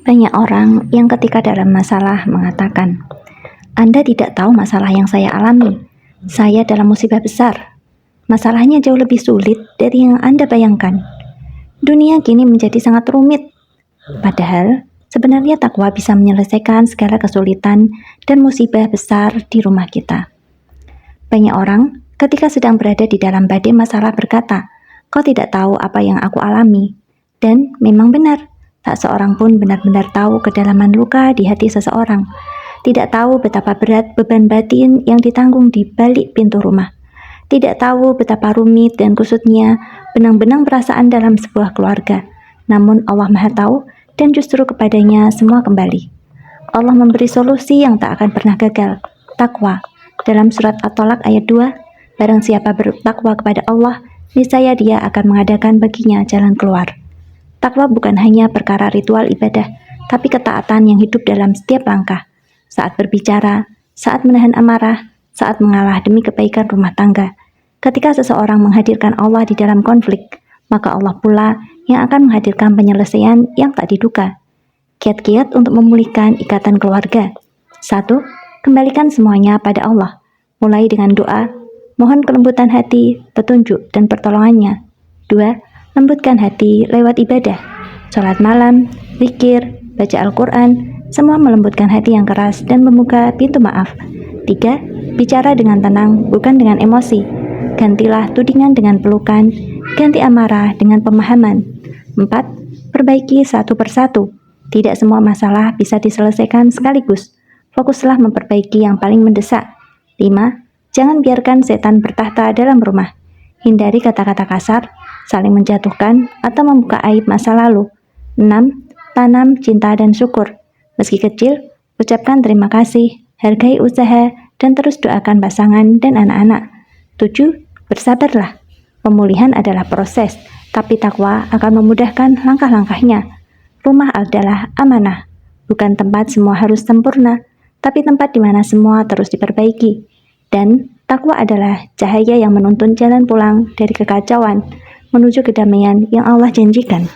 Banyak orang yang ketika dalam masalah mengatakan, "Anda tidak tahu masalah yang saya alami. Saya dalam musibah besar. Masalahnya jauh lebih sulit dari yang Anda bayangkan. Dunia kini menjadi sangat rumit." Padahal, sebenarnya takwa bisa menyelesaikan segala kesulitan dan musibah besar di rumah kita. Banyak orang ketika sedang berada di dalam badai masalah berkata, "Kau tidak tahu apa yang aku alami." Dan memang benar, tak seorang pun benar-benar tahu kedalaman luka di hati seseorang. Tidak tahu betapa berat beban batin yang ditanggung di balik pintu rumah. Tidak tahu betapa rumit dan kusutnya benang-benang perasaan dalam sebuah keluarga. Namun Allah Maha Tahu dan justru kepadanya semua kembali. Allah memberi solusi yang tak akan pernah gagal, takwa. Dalam surat At-Tolak ayat 2, barang siapa bertakwa kepada Allah, niscaya dia akan mengadakan baginya jalan keluar. Takwa bukan hanya perkara ritual ibadah, tapi ketaatan yang hidup dalam setiap langkah. Saat berbicara, saat menahan amarah, saat mengalah demi kebaikan rumah tangga. Ketika seseorang menghadirkan Allah di dalam konflik, maka Allah pula yang akan menghadirkan penyelesaian yang tak diduga. Kiat-kiat untuk memulihkan ikatan keluarga. 1. Kembalikan semuanya pada Allah. Mulai dengan doa, mohon kelembutan hati, petunjuk, dan pertolongannya. 2. Lembutkan hati lewat ibadah. Salat malam, zikir, baca Al-Quran, semua melembutkan hati yang keras dan membuka pintu maaf. 3. Bicara dengan tenang, bukan dengan emosi. Gantilah tudingan dengan pelukan, ganti amarah dengan pemahaman. 4. Perbaiki satu persatu. Tidak semua masalah bisa diselesaikan sekaligus. Fokuslah memperbaiki yang paling mendesak. 5. Jangan biarkan setan bertahta dalam rumah. Hindari kata-kata kasar, saling menjatuhkan, atau membuka aib masa lalu. 6. Tanam cinta dan syukur. Meski kecil, ucapkan terima kasih, hargai usaha, dan terus doakan pasangan dan anak-anak. 7. Bersabarlah. Pemulihan adalah proses, tapi takwa akan memudahkan langkah-langkahnya. Rumah adalah amanah, bukan tempat semua harus sempurna, tapi tempat di mana semua terus diperbaiki. Dan takwa adalah cahaya yang menuntun jalan pulang dari kekacauan menuju kedamaian yang Allah janjikan.